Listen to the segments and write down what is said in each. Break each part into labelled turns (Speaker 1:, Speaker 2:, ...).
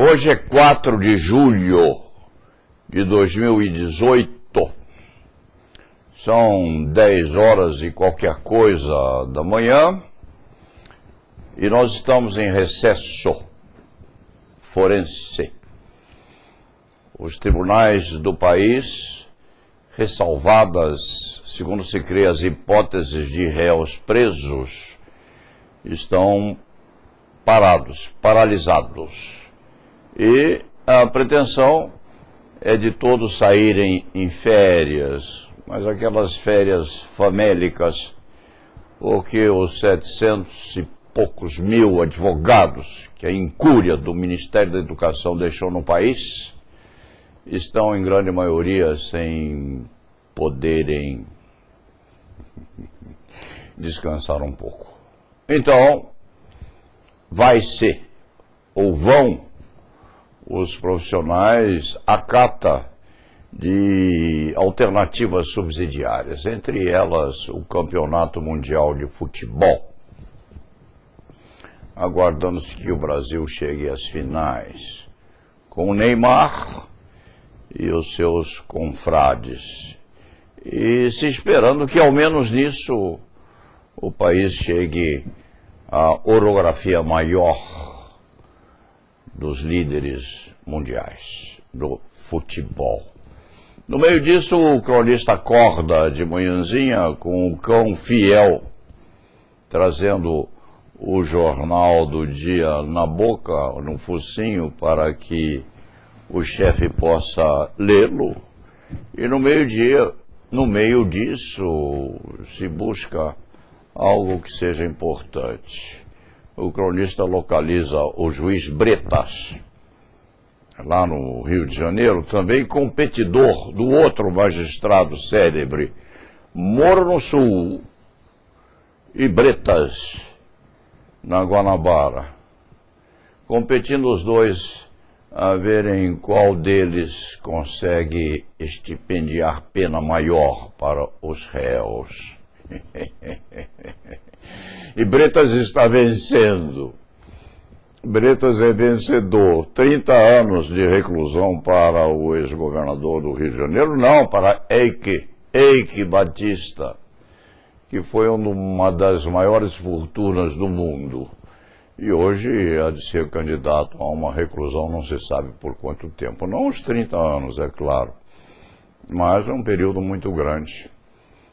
Speaker 1: Hoje é 4 de julho de 2018, são 10 horas e qualquer coisa da manhã, e nós estamos em recesso forense. Os tribunais do país, ressalvadas, segundo se crê, as hipóteses de réus presos, estão paralisados. E a pretensão é de todos saírem em férias, mas aquelas férias famélicas, porque os 700 e poucos mil advogados que a incúria do Ministério da Educação deixou no país, estão em grande maioria sem poderem descansar um pouco. Então, vai ser, ou vão, os profissionais à cata de alternativas subsidiárias, entre elas o Campeonato Mundial de Futebol, aguardando-se que o Brasil chegue às finais com o Neymar e os seus confrades, e se esperando que ao menos nisso o país chegue à orografia maior dos líderes mundiais do futebol. No meio disso, o cronista acorda de manhãzinha com o cão fiel, trazendo o jornal do dia na boca, no focinho, para que o chefe possa lê-lo. E no meio disso, se busca algo que seja importante. O cronista localiza o juiz Bretas, lá no Rio de Janeiro, também competidor do outro magistrado célebre, Moro no Sul, e Bretas, na Guanabara, competindo os dois a verem qual deles consegue estipendiar pena maior para os réus. E Bretas está vencendo. Bretas é vencedor. 30 anos de reclusão para o ex-governador do Rio de Janeiro, não, para Eike Batista, que foi uma das maiores fortunas do mundo. E hoje há de ser candidato a uma reclusão, não se sabe por quanto tempo. Não os 30 anos, é claro, mas é um período muito grande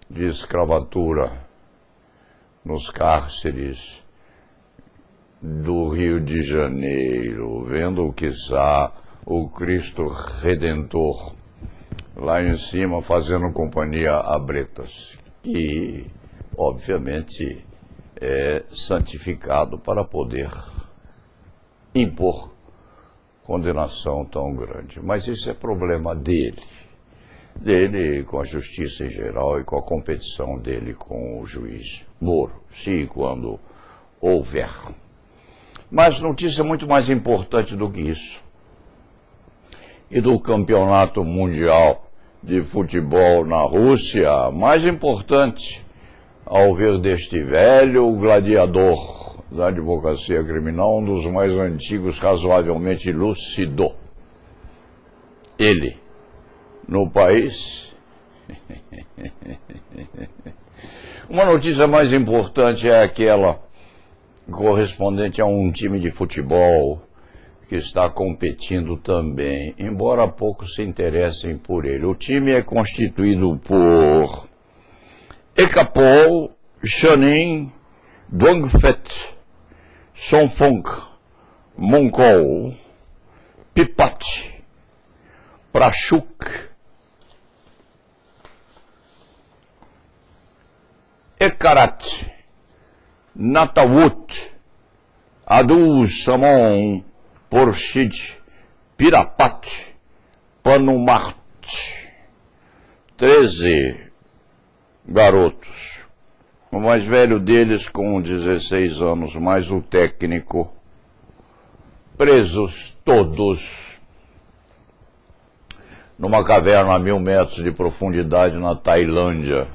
Speaker 1: de escravatura nos cárceres do Rio de Janeiro, vendo quiçá o Cristo Redentor lá em cima fazendo companhia a Bretas, que obviamente é santificado para poder impor condenação tão grande. Mas isso é problema dele com a justiça em geral e com a competição dele com o juiz Moro, se e quando houver. Mas notícia muito mais importante do que isso, e do Campeonato Mundial de Futebol na Rússia, mais importante, ao ver deste velho gladiador da advocacia criminal, um dos mais antigos, razoavelmente lúcido, ele, no país. Uma notícia mais importante é aquela correspondente a um time de futebol que está competindo também, embora poucos se interessem por ele. O time é constituído por Ekapol, Shanin, Dongfet, Sonfong, Mongol, Pipat, Prachuk, Ekarat, Natawut, Adu Samon, Porshid, Pirapat, Panumart. 13 garotos. O mais velho deles com 16 anos, mais o técnico, presos todos numa caverna a 1000 metros de profundidade na Tailândia.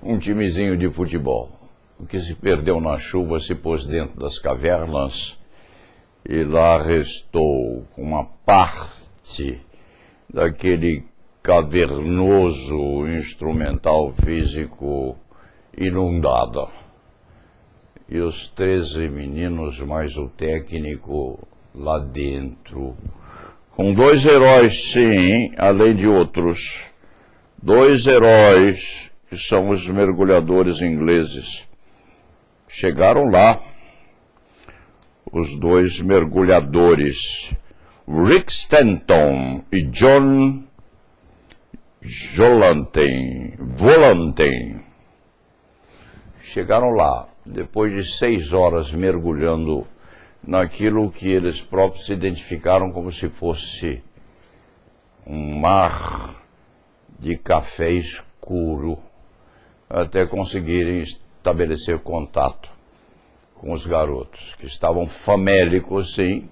Speaker 1: Um timezinho de futebol. O que se perdeu na chuva se pôs dentro das cavernas e lá restou uma parte daquele cavernoso instrumental físico inundada. E os 13 meninos mais o técnico lá dentro, com 2 heróis, sim, além de outros. 2 heróis, que são os mergulhadores ingleses. Chegaram lá, os 2 mergulhadores, Rick Stanton e John Volantin. Chegaram lá, depois de 6 horas mergulhando naquilo que eles próprios se identificaram como se fosse um mar de café escuro, até conseguirem estabelecer contato com os garotos, que estavam famélicos, sim,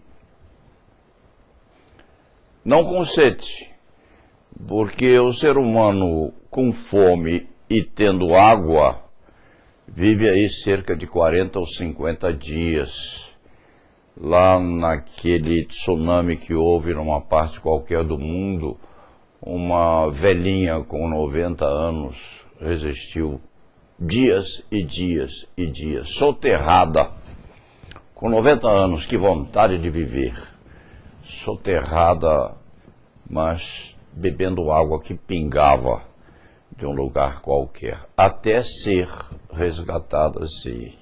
Speaker 1: não com sede, porque o ser humano com fome e tendo água vive aí cerca de 40 ou 50 dias. Lá naquele tsunami que houve numa parte qualquer do mundo, uma velhinha com 90 anos resistiu dias e dias e dias, soterrada, com 90 anos, que vontade de viver, soterrada, mas bebendo água que pingava de um lugar qualquer, até ser resgatada assim,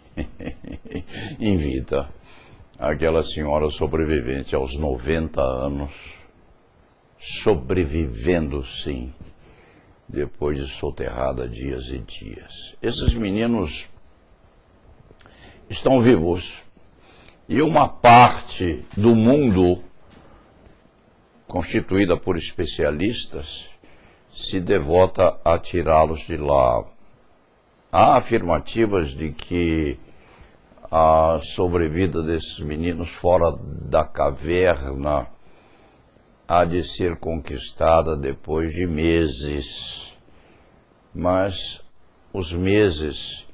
Speaker 1: em vida. Aquela senhora sobrevivente aos 90 anos, sobrevivendo sim, depois de soterrada dias e dias. Esses meninos estão vivos e uma parte do mundo, constituída por especialistas, se devota a tirá-los de lá. Há afirmativas de que a sobrevida desses meninos fora da caverna há de ser conquistada depois de meses. Mas os meses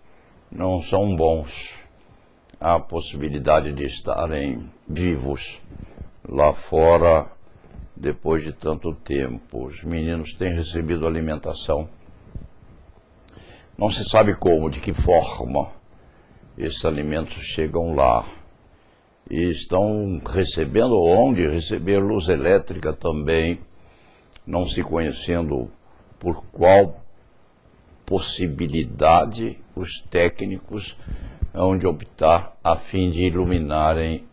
Speaker 1: não são bons. Há a possibilidade de estarem vivos lá fora depois de tanto tempo. Os meninos têm recebido alimentação. Não se sabe como, de que forma esses alimentos chegam lá. E estão recebendo, onde receber luz elétrica também, não se conhecendo por qual possibilidade os técnicos hão de optar a fim de iluminarem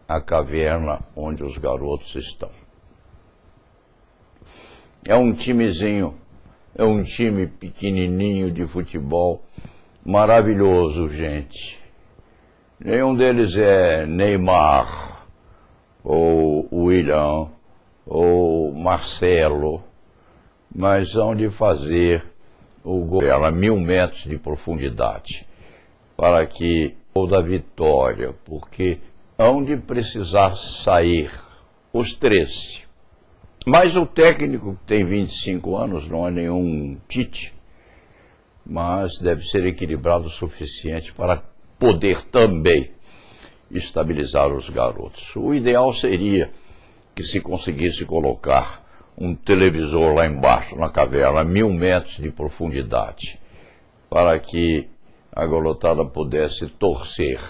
Speaker 1: a caverna onde os garotos estão. É um timezinho, é um time pequenininho de futebol, maravilhoso, gente. Nenhum deles é Neymar, ou William, ou Marcelo, mas hão de fazer o gol a 1000 metros de profundidade, para que ou da vitória, porque hão de precisar sair os 13. Mas o técnico, que tem 25 anos, não é nenhum Tite, mas deve ser equilibrado o suficiente para poder também estabilizar os garotos. O ideal seria que se conseguisse colocar um televisor lá embaixo, na caverna, a 1000 metros de profundidade, para que a garotada pudesse torcer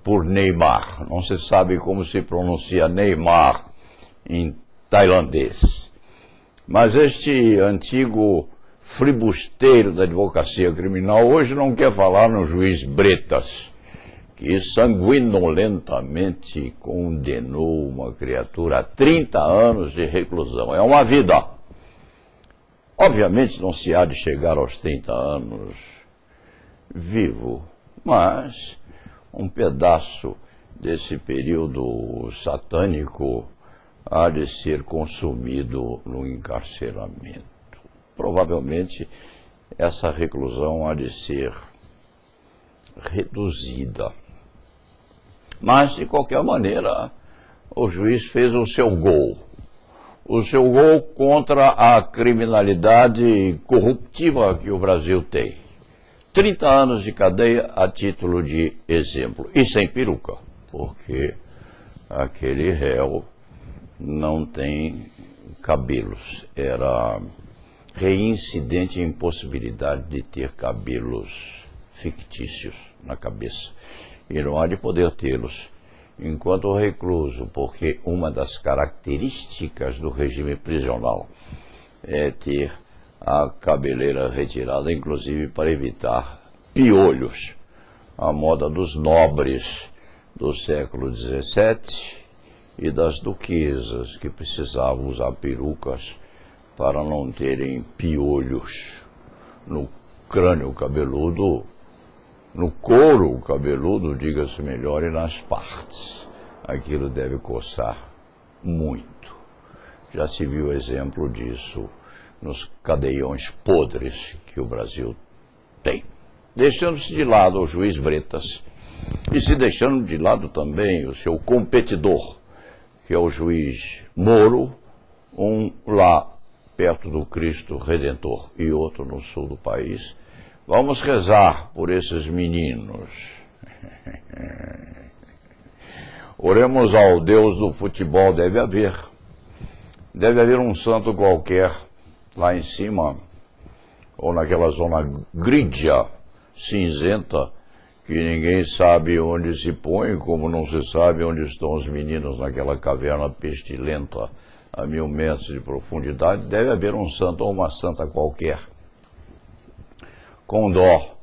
Speaker 1: por Neymar. Não se sabe como se pronuncia Neymar em tailandês. Mas este antigo flibusteiro da advocacia criminal hoje não quer falar no juiz Bretas, que sanguinolentamente condenou uma criatura a 30 anos de reclusão. É uma vida. Obviamente não se há de chegar aos 30 anos vivo, mas um pedaço desse período satânico há de ser consumido no encarceramento. Provavelmente essa reclusão há de ser reduzida. Mas, de qualquer maneira, o juiz fez o seu gol. O seu gol contra a criminalidade corruptiva que o Brasil tem. 30 anos de cadeia a título de exemplo. E sem peruca, porque aquele réu não tem cabelos. Era reincidente a impossibilidade de ter cabelos fictícios na cabeça. E não há de poder tê-los enquanto recluso, porque uma das características do regime prisional é ter a cabeleira retirada, inclusive para evitar piolhos, a moda dos nobres do século XVII e das duquesas, que precisavam usar perucas para não terem piolhos no crânio cabeludo, no couro cabeludo, diga-se melhor, e nas partes. Aquilo deve coçar muito. Já se viu exemplo disso nos cadeiões podres que o Brasil tem. Deixando-se de lado o juiz Bretas e se deixando de lado também o seu competidor, que é o juiz Moro, um lá perto do Cristo Redentor e outro no sul do país. Vamos rezar por esses meninos. Oremos ao Deus do futebol. Deve haver um santo qualquer lá em cima, ou naquela zona grídia, cinzenta, que ninguém sabe onde se põe, como não se sabe onde estão os meninos naquela caverna pestilenta a 1000 metros de profundidade. Deve haver um santo ou uma santa qualquer com dó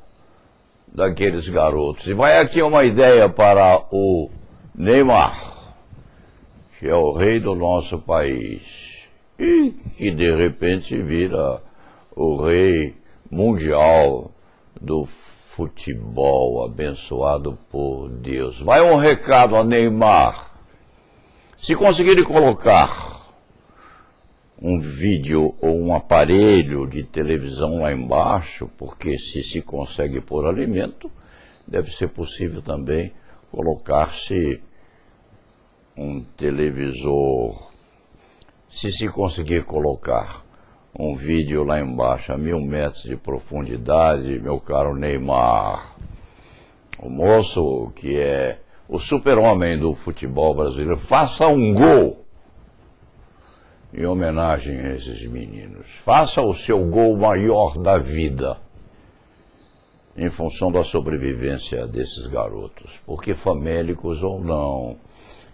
Speaker 1: daqueles garotos. E vai aqui uma ideia para o Neymar, que é o rei do nosso país e que de repente vira o rei mundial do futebol, abençoado por Deus. Vai um recado a Neymar: se conseguirem colocar um vídeo ou um aparelho de televisão lá embaixo, porque se consegue pôr alimento, deve ser possível também colocar-se um televisor. Se conseguir colocar um vídeo lá embaixo a 1000 metros de profundidade, meu caro Neymar, o moço que é o super-homem do futebol brasileiro, faça um gol em homenagem a esses meninos. Faça o seu gol maior da vida em função da sobrevivência desses garotos, porque famélicos ou não,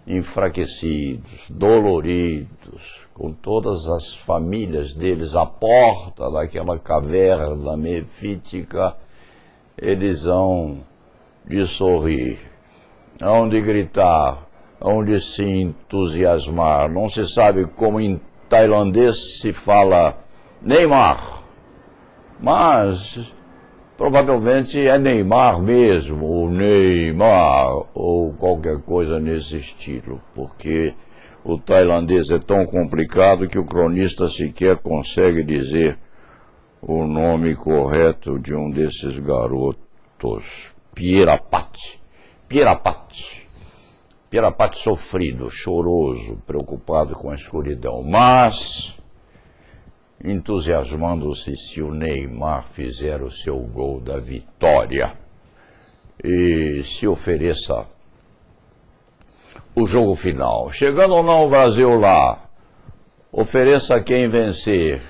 Speaker 1: enfraquecidos, doloridos, com todas as famílias deles à porta daquela caverna mefítica, eles hão de sorrir, hão de gritar, hão de se entusiasmar. Não se sabe como em tailandês se fala Neymar, mas provavelmente é Neymar mesmo, ou Neymar, ou qualquer coisa nesse estilo, porque o tailandês é tão complicado que o cronista sequer consegue dizer o nome correto de um desses garotos. Pierapati sofrido, choroso, preocupado com a escuridão, mas entusiasmando-se se o Neymar fizer o seu gol da vitória e se ofereça o jogo final. Chegando ou não o Brasil lá, ofereça a quem vencer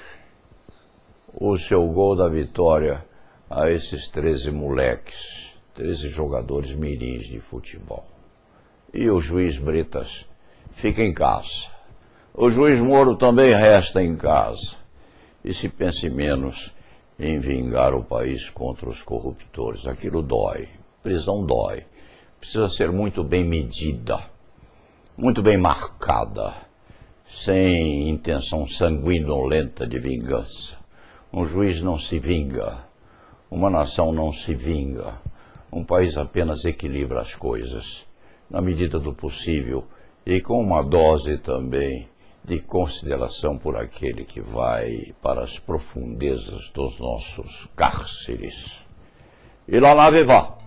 Speaker 1: o seu gol da vitória a esses 13 moleques, 13 jogadores mirins de futebol. E o juiz Bretas fica em casa. O juiz Moro também resta em casa. E se pense menos em vingar o país contra os corruptores. Aquilo dói. Prisão dói. Precisa ser muito bem medida, muito bem marcada, sem intenção sanguinolenta de vingança. Um juiz não se vinga. Uma nação não se vinga. Um país apenas equilibra as coisas, na medida do possível, e com uma dose também de consideração por aquele que vai para as profundezas dos nossos cárceres. E lá na Vivá.